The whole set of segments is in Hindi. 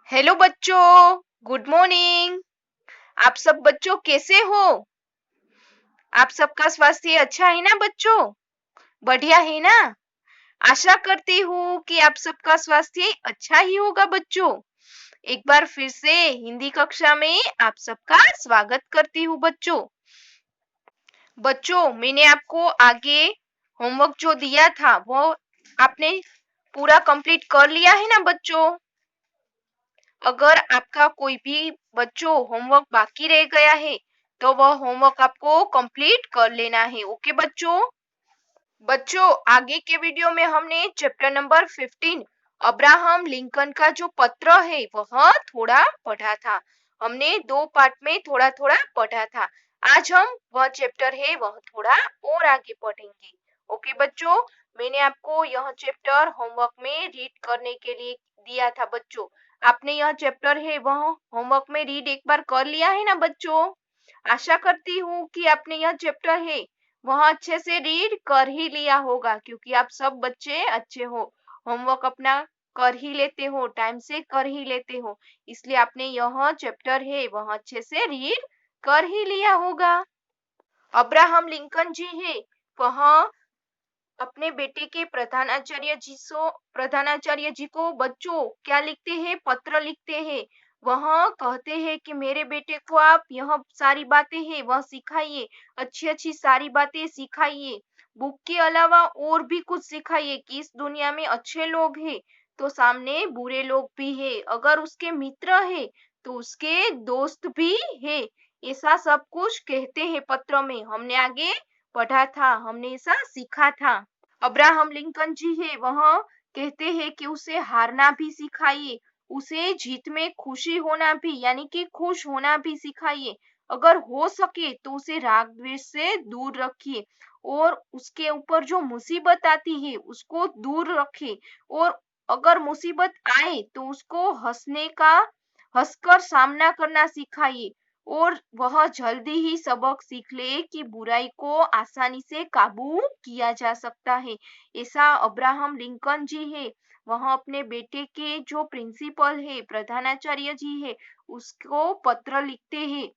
हेलो बच्चों, गुड मॉर्निंग। आप सब बच्चों कैसे हो? आप सबका स्वास्थ्य अच्छा है ना बच्चों? बढ़िया है ना? आशा करती हूँ कि आप सबका स्वास्थ्य अच्छा ही होगा बच्चों। एक बार फिर से हिंदी कक्षा में आप सबका स्वागत करती हूँ बच्चों। बच्चों, मैंने आपको आगे होमवर्क जो दिया था वो आपने पूरा कंप्लीट कर लिया है ना बच्चों? अगर आपका कोई भी बच्चों होमवर्क बाकी रह गया है तो वह होमवर्क आपको कंप्लीट कर लेना है। ओके बच्चों? बच्चों, आगे के वीडियो में हमने चैप्टर नंबर 15 अब्राहम लिंकन का जो पत्र है वह थोड़ा पढ़ा था। हमने दो पार्ट में थोड़ा थोड़ा पढ़ा था। आज हम वह चैप्टर है वह थोड़ा और आगे पढ़ेंगे। ओके बच्चों, मैंने आपको यह चैप्टर होमवर्क में रीड करने के लिए दिया था बच्चों। आपने यह चैप्टर है वह होमवर्क में रीड एक बार कर लिया है ना बच्चों? आशा करती हूँ कि आपने यह चैप्टर है वह अच्छे से रीड कर ही लिया होगा, क्योंकि आप सब बच्चे अच्छे हो, होमवर्क अपना कर ही लेते हो, टाइम से कर ही लेते हो, इसलिए आपने यह चैप्टर है वह अच्छे से रीड कर ही लिया होगा। अब्राहम लिंकन जी है वह अपने बेटे के प्रधानाचार्य जी को बच्चों क्या लिखते हैं? पत्र लिखते हैं। वह कहते हैं कि मेरे बेटे को आप यह सारी बातें हैं वह सिखाइए, अच्छी अच्छी सारी बातें सिखाइए। बुक के अलावा और भी कुछ सिखाइए कि इस दुनिया में अच्छे लोग हैं तो सामने बुरे लोग भी है, अगर उसके मित्र है तो उसके दोस्त भी है। ऐसा सब कुछ कहते हैं पत्र में, हमने आगे पढ़ा था, हमने ऐसा सीखा था। अब्राहम लिंकन जी है वह कहते हैं कि उसे हारना भी सिखाइए, उसे जीत में खुशी होना भी यानी कि खुश होना भी सिखाइए। अगर हो सके तो उसे राग द्वेष से दूर रखिए और उसके ऊपर जो मुसीबत आती है उसको दूर रखे, और अगर मुसीबत आए तो उसको हंसकर सामना करना सिखाइए, और वह जल्दी ही सबक सीख ले कि बुराई को आसानी से काबू किया जा सकता है। ऐसा अब्राहम लिंकन जी है वह अपने बेटे के जो प्रिंसिपल है, प्रधानाचार्य जी है, उसको पत्र लिखते हैं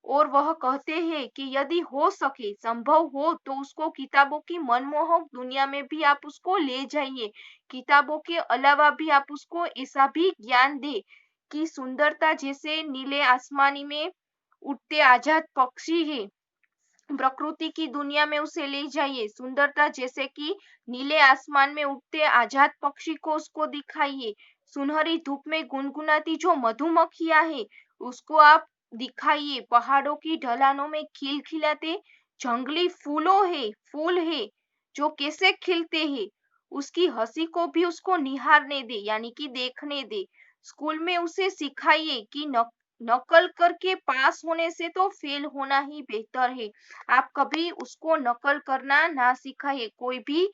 और वह कहते हैं कि यदि हो सके, संभव हो तो उसको किताबों की मनमोहक दुनिया में भी आप उसको ले जाइए। किताबों के अलावा भी आप उसको ऐसा भी ज्ञान दे कि सुंदरता जैसे नीले आसमानी में उड़ते आजाद पक्षी है, प्रकृति की दुनिया में उसे ले जाइए। सुंदरता जैसे कि नीले आसमान में उड़ते आजाद पक्षी को उसको दिखाइए। सुनहरी धूप में गुनगुनाती जो मधुमक्खियां है उसको आप दिखाइए। पहाड़ों की ढलानों में खिलखिलाते जंगली फूल है जो कैसे खिलते हैं, उसकी हंसी को भी उसको निहारने दे यानी कि देखने दे। स्कूल में उसे सिखाइए कि नकल करके पास होने से तो फेल होना ही बेहतर है। आप कभी उसको नकल करना ना सिखाइए। कोई भी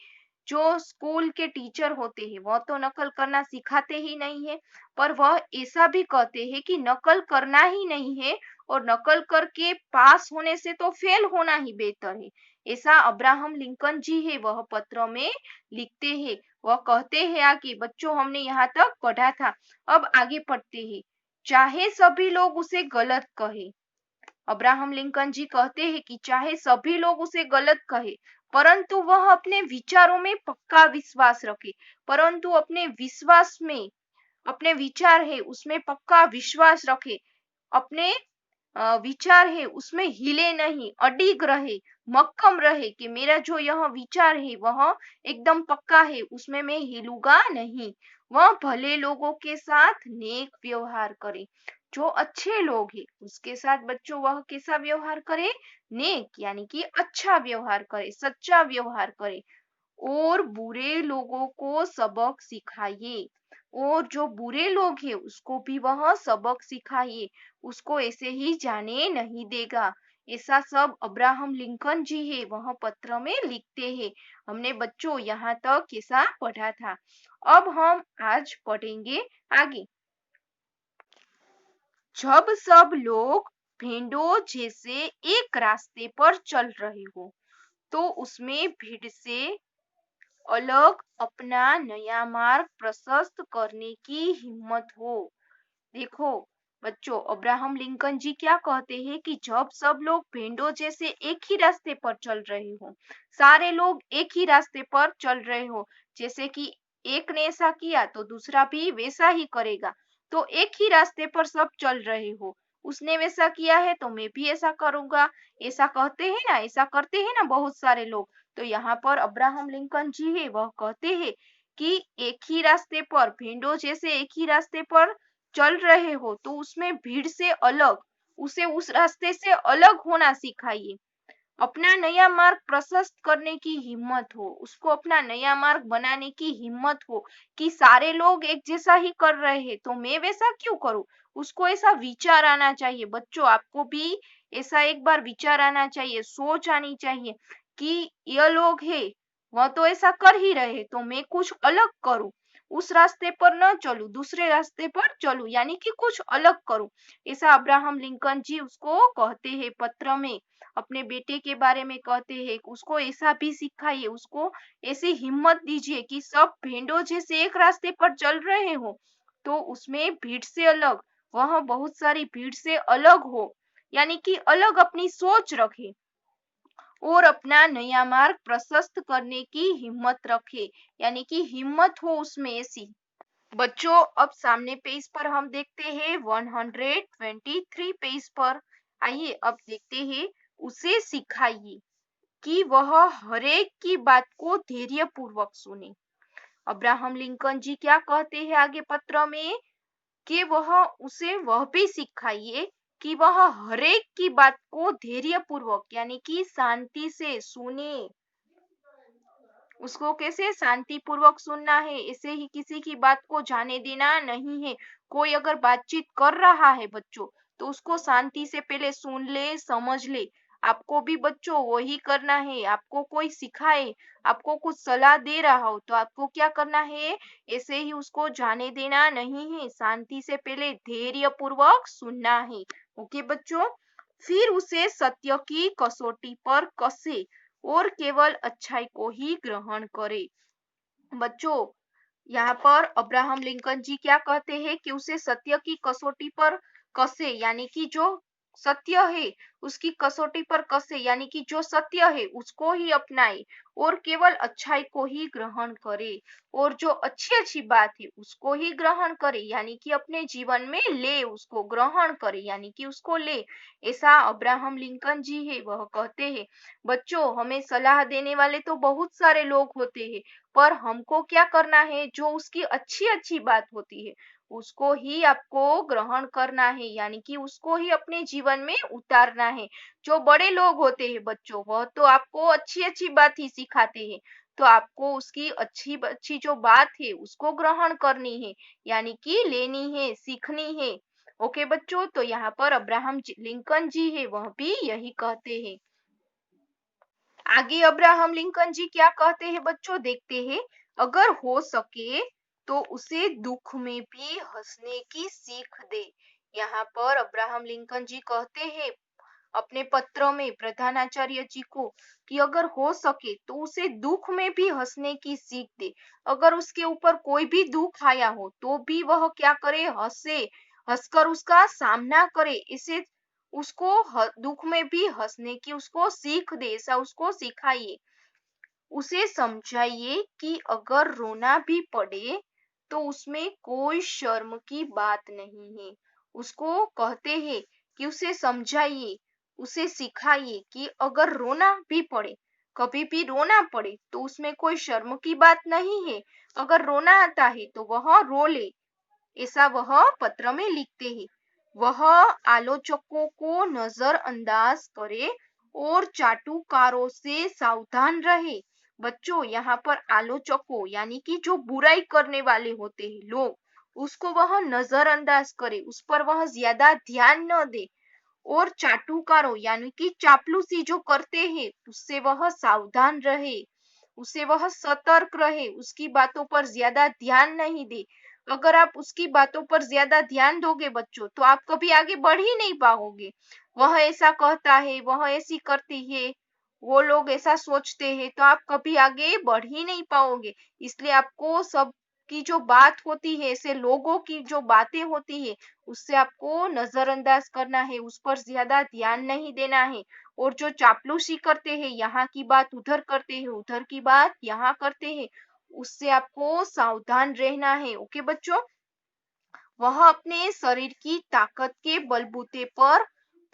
जो स्कूल के टीचर होते हैं वह तो नकल करना सिखाते ही नहीं है, पर वह ऐसा भी कहते हैं कि नकल करना ही नहीं है और नकल करके पास होने से तो फेल होना ही बेहतर है। ऐसा अब्राहम लिंकन जी है वह पत्र में लिखते हैं। वह कहते हैं आगे बच्चों, हमने यहाँ तक पढ़ा था, अब आगे पढ़ते हैं। चाहे सभी लोग उसे गलत कहे, अब्राहम लिंकन जी कहते हैं कि चाहे सभी लोग उसे गलत कहे, परंतु वह अपने विचारों में पक्का विश्वास रखे। परंतु अपने विचार है उसमें पक्का विश्वास रखे। अपने विचार है उसमें हिले नहीं, अडिग रहे, मक्कम रहे कि मेरा जो यह विचार है वह एकदम पक्का है, उसमें मैं हिलूंगा नहीं। वह भले लोगों के साथ नेक व्यवहार करे। जो अच्छे लोग हैं उसके साथ बच्चों वह कैसा व्यवहार करे? नेक यानी कि अच्छा व्यवहार करे, सच्चा व्यवहार करे। और बुरे लोगों को सबक सिखाइए, और जो बुरे लोग हैं उसको भी वह सबक सिखाइए, उसको ऐसे ही जाने नहीं देगा। ऐसा सब अब्राहम लिंकन जी है वह पत्र में लिखते हैं। हमने बच्चों यहाँ तक कैसा पढ़ा था। अब हम आज पढ़ेंगे आगे। जब सब लोग भेड़ों जैसे एक रास्ते पर चल रहे हो तो उसमें भीड़ से अलग अपना नया मार्ग प्रशस्त करने की हिम्मत हो। देखो बच्चों, अब्राहम लिंकन जी क्या कहते हैं कि जब सब लोग भेड़ों जैसे एक ही रास्ते पर चल रहे हो, सारे लोग एक ही रास्ते पर चल रहे हो, जैसे कि एक ने ऐसा किया तो दूसरा भी वैसा ही करेगा, तो एक ही रास्ते पर सब चल रहे हो, उसने वैसा किया है तो मैं भी ऐसा करूंगा, ऐसा कहते हैं ना, ऐसा करते हैं ना बहुत सारे लोग। तो यहाँ पर अब्राहम लिंकन जी है वह कहते हैं कि एक ही रास्ते पर, भेड़ों जैसे एक ही रास्ते पर चल रहे हो तो उसमें भीड़ से अलग, उसे उस रास्ते से अलग होना सिखाइए। अपना नया मार्ग प्रशस्त करने की हिम्मत हो, उसको अपना नया मार्ग बनाने की हिम्मत हो कि सारे लोग एक जैसा ही कर रहे हैं तो मैं वैसा क्यों करूं। उसको ऐसा विचार आना चाहिए। बच्चों, आपको भी ऐसा एक बार विचार आना चाहिए, सोच आनी चाहिए कि ये लोग है वह तो ऐसा कर ही रहे तो मैं कुछ अलग करूं, उस रास्ते पर न चलूं, दूसरे रास्ते पर चलूं, यानी कि कुछ अलग करूं। ऐसा अब्राहम लिंकन जी उसको कहते हैं पत्र में, अपने बेटे के बारे में कहते हैं। उसको ऐसा भी सिखाइए, उसको ऐसी हिम्मत दीजिए कि सब भेड़ों जैसे एक रास्ते पर चल रहे हो तो उसमें भीड़ से अलग, वह बहुत सारी भीड़ से अलग हो, यानी कि अलग अपनी सोच रखे और अपना नया मार्ग प्रशस्त करने की हिम्मत रखे, यानी कि हिम्मत हो उसमें ऐसी। बच्चों, अब सामने पेज पर हम देखते हैं 123 पेज पर। आइए अब देखते हैं, उसे सिखाइए कि वह हरेक की बात को धैर्य पूर्वक सुने। अब्राहम लिंकन जी क्या कहते हैं आगे पत्र में कि वह भी सिखाइए कि वह हरेक की बात को धैर्य पूर्वक, यानी कि शांति से सुने। उसको कैसे शांति पूर्वक सुनना है, ऐसे ही किसी की बात को जाने देना नहीं है। कोई अगर बातचीत कर रहा है बच्चों तो उसको शांति से पहले सुन ले, समझ ले। आपको भी बच्चों वही करना है। आपको कोई सिखाए, आपको कुछ सलाह दे रहा हो तो आपको क्या करना है, ऐसे ही उसको जाने देना नहीं है, शांति से पहले धैर्य पूर्वक सुनना है। ओके बच्चों, फिर उसे सत्य की कसौटी पर कसे और केवल अच्छाई को ही ग्रहण करे। बच्चों, यहाँ पर अब्राहम लिंकन जी क्या कहते हैं कि उसे सत्य की कसौटी पर कसे, यानी कि जो सत्य है उसकी कसौटी पर कसे, यानी कि जो सत्य है उसको ही अपनाए और केवल अच्छाई को ही ग्रहण करे, और जो अच्छी अच्छी बात है उसको ही ग्रहण करे, यानी कि अपने जीवन में ले, उसको ग्रहण करे, यानी कि उसको ले। ऐसा अब्राहम लिंकन जी है वह कहते हैं। बच्चों, हमें सलाह देने वाले तो बहुत सारे लोग होते हैं, पर हमको क्या करना है, जो उसकी अच्छी अच्छी बात होती है उसको ही आपको ग्रहण करना है, यानी कि उसको ही अपने जीवन में उतारना है। जो बड़े लोग होते हैं बच्चों, वह तो आपको अच्छी अच्छी बात ही सिखाते हैं, तो आपको उसकी अच्छी अच्छी जो बात है उसको ग्रहण करनी है, यानी कि लेनी है, सीखनी है। ओके बच्चों, तो यहाँ पर अब्राहम लिंकन जी है वह भी यही कहते हैं। आगे अब्राहम लिंकन जी क्या कहते हैं बच्चों, देखते हैं। अगर हो सके तो उसे दुख में भी हंसने की सीख दे। यहाँ पर अब्राहम लिंकन जी कहते हैं अपने पत्र में प्रधानाचार्य जी को कि अगर हो सके तो उसे दुख में भी हंसने की सीख दे। अगर उसके ऊपर कोई भी दुख आया हो तो भी वह क्या करे, हंसे, हंसकर उसका सामना करे। इसे उसको दुख में भी हंसने की उसको सीख दे, ऐसा उसको सिखाइए। उसे समझाइए कि अगर रोना भी पड़े तो उसमें कोई शर्म की बात नहीं है। उसको कहते हैं कि उसे समझाइए, उसे सिखाइए कि अगर रोना भी पड़े, कभी भी रोना पड़े तो उसमें कोई शर्म की बात नहीं है। अगर रोना आता है तो वह रो ले, ऐसा वह पत्र में लिखते हैं। वह आलोचकों को नजरअंदाज करे और चाटुकारों से सावधान रहे। बच्चों, यहाँ पर आलोचकों यानी कि जो बुराई करने वाले होते हैं लोग, उसको वह नजरअंदाज करे, उस पर वह ज्यादा ध्यान न दे। और चाटुकारों यानी कि चापलूसी जो करते हैं उससे वह सावधान रहे, उसे वह सतर्क रहे, उसकी बातों पर ज्यादा ध्यान नहीं दे। अगर आप उसकी बातों पर ज्यादा ध्यान दोगे बच्चों तो आप कभी आगे बढ़ ही नहीं पाओगे। वह ऐसा कहता है, वह ऐसी करती है, वो लोग ऐसा सोचते हैं, तो आप कभी आगे बढ़ ही नहीं पाओगे। इसलिए आपको सब की जो बात होती है, ऐसे लोगों की जो बातें होती है, उससे आपको नजरअंदाज करना है, उस पर ज्यादा ध्यान नहीं देना है। और जो चापलूसी करते हैं, यहाँ की बात उधर करते हैं, उधर की बात यहाँ करते हैं, उससे आपको सावधान रहना है। ओके बच्चों, वह अपने शरीर की ताकत के बलबूते पर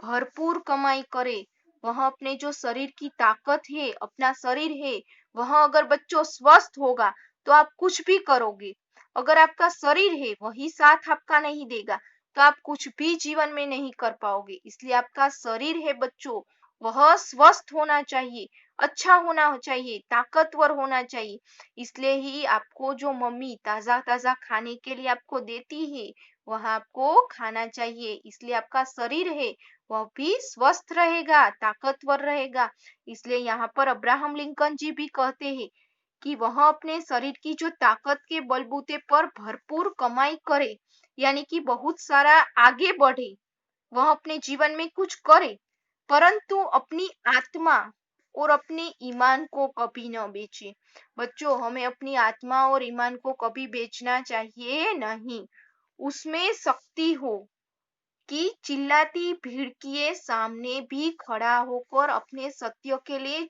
भरपूर कमाई करे। वह अपने जो शरीर की ताकत है, अपना शरीर है, वह अगर बच्चों स्वस्थ होगा तो आप कुछ भी करोगे। अगर आपका शरीर है वही साथ आपका नहीं देगा तो आप कुछ भी जीवन में नहीं कर पाओगे। इसलिए आपका शरीर है बच्चों, वह स्वस्थ होना चाहिए, अच्छा होना चाहिए, ताकतवर होना चाहिए। इसलिए ही आपको जो मम्मी ताजा ताजा खाने के लिए आपको देती है, वह आपको खाना चाहिए। इसलिए आपका शरीर है वह भी स्वस्थ रहेगा, ताकतवर रहेगा। इसलिए यहाँ पर अब्राहम लिंकन जी भी कहते हैं कि वह अपने शरीर की जो ताकत के बलबूते पर भरपूर कमाई करे, यानी कि बहुत सारा आगे बढ़े, वह अपने जीवन में कुछ करे, परंतु अपनी आत्मा और अपने ईमान को कभी न बेचे। बच्चों, हमें अपनी आत्मा और ईमान को कभी बेचना चाहिए नहीं। उसमें शक्ति हो कि चिल्लाती भीड़ के सामने भी खड़ा होकर अपने सत्य के लिए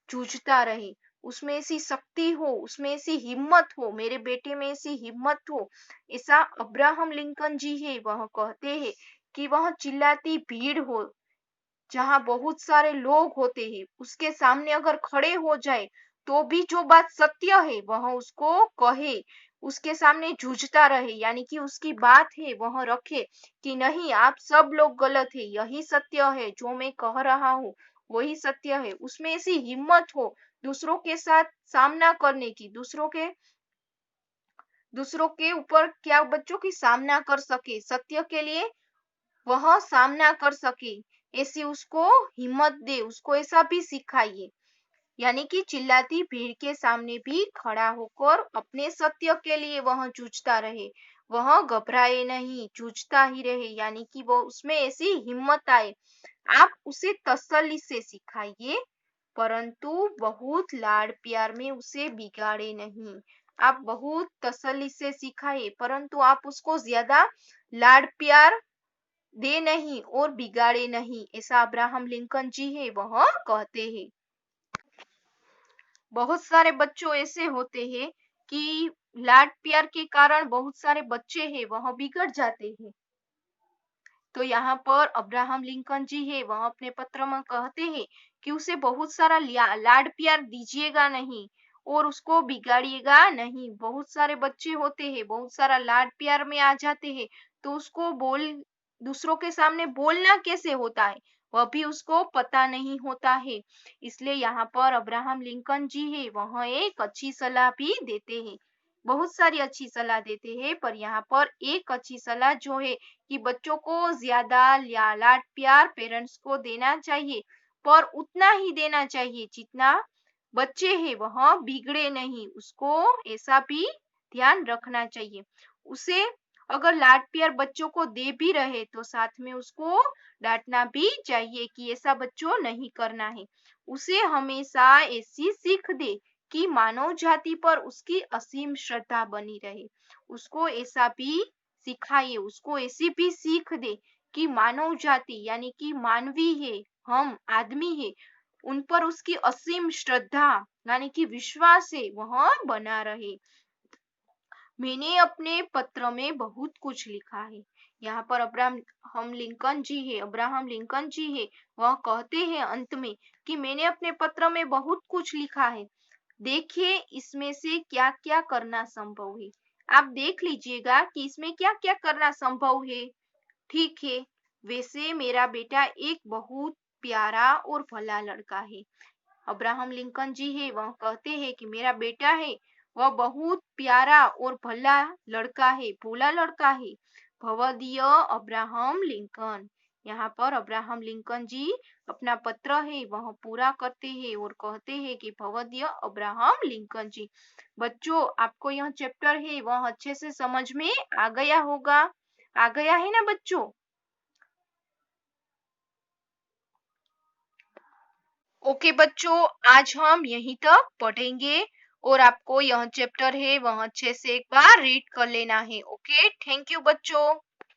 जूझता रहे। उसमें ऐसी शक्ति हो, उसमें ऐसी हिम्मत हो, मेरे बेटे में ऐसी हिम्मत हो। ऐसा अब्राहम लिंकन जी है, वह कहते हैं कि वह चिल्लाती भीड़ हो, जहाँ बहुत सारे लोग होते हैं, उसके सामने अगर खड़े हो जाए तो भी जो बात सत्य है वह उसको कहे, उसके सामने जूझता रहे, यानी कि उसकी बात है वह रखे कि नहीं, आप सब लोग गलत है, यही सत्य है, जो मैं कह रहा हूँ वही सत्य है। उसमें ऐसी हिम्मत हो दूसरों के साथ सामना करने की, दूसरों के ऊपर क्या बच्चों की सामना कर सके, सत्य के लिए वह सामना कर सके, ऐसी उसको हिम्मत दे, उसको ऐसा भी सिखाइए। यानी कि चिल्लाती भीड़ के सामने भी खड़ा होकर अपने सत्य के लिए वह जूझता रहे, वह घबराए नहीं, जूझता ही रहे, यानी कि वो उसमें ऐसी हिम्मत आए। आप उसे तसल्ली से सिखाइए, परंतु बहुत लाड़ प्यार में उसे बिगाड़े नहीं। आप बहुत तसल्ली से सिखाइए, परंतु आप उसको ज्यादा लाड़ प्यार दे नहीं और बिगाड़े नहीं। ऐसा अब्राहम लिंकन जी है, वह कहते हैं। बहुत सारे बच्चों ऐसे होते हैं कि लाड प्यार के कारण बहुत सारे बच्चे हैं वह बिगड़ जाते हैं। तो यहाँ पर अब्राहम लिंकन जी है, वह अपने पत्र में कहते हैं कि उसे बहुत सारा लाड प्यार दीजिएगा नहीं और उसको बिगाड़िएगा नहीं। बहुत सारे बच्चे होते हैं, बहुत सारा लाड प्यार में आ जाते हैं, तो उसको दूसरों के सामने बोलना कैसे होता है वह भी उसको पता नहीं होता है। इसलिए यहाँ पर अब्राहम लिंकन जी है, वह एक अच्छी सलाह भी देते हैं, बहुत सारी अच्छी सलाह देते हैं, पर यहाँ पर एक अच्छी सलाह जो है कि बच्चों को ज्यादा लाड प्यार पेरेंट्स को देना चाहिए, पर उतना ही देना चाहिए जितना बच्चे हैं वह बिगड़े नहीं, उसको ऐसा भी ध्यान रखना चाहिए। उसे अगर लाड प्यार बच्चों को दे भी रहे तो साथ में उसको डांटना भी चाहिए कि ऐसा बच्चों नहीं करना है। उसे हमेशा ऐसी सीख दे कि मानव जाति पर उसकी असीम श्रद्धा बनी रहे। उसको ऐसा भी सिखाइए, उसको ऐसी भी सीख दे कि मानव जाति यानी कि मानवी है, हम आदमी है, उन पर उसकी असीम श्रद्धा यानी कि विश्वास है वह बना रहे। मैंने अपने पत्र में बहुत कुछ लिखा है। यहाँ पर अब्राहम लिंकन जी है, वह कहते हैं अंत में कि मैंने अपने पत्र में बहुत कुछ लिखा है, देखिए इसमें से क्या क्या करना संभव है। आप देख लीजिएगा कि इसमें क्या क्या करना संभव है। ठीक है, वैसे मेरा बेटा एक बहुत प्यारा और भला लड़का है। अब्राहम लिंकन जी है, वह कहते हैं कि मेरा बेटा है वह बहुत प्यारा और भला लड़का है, भोला लड़का है। भवदीय अब्राहम लिंकन। यहाँ पर अब्राहम लिंकन जी अपना पत्र है वह पूरा करते हैं और कहते हैं कि भवदीय अब्राहम लिंकन जी। बच्चों, आपको यह चैप्टर है वह अच्छे से समझ में आ गया होगा, आ गया है ना बच्चों? ओके बच्चों, आज हम यहीं तक पढ़ेंगे और आपको यह चैप्टर है वह अच्छे से एक बार रीड कर लेना है। ओके, थैंक यू बच्चों।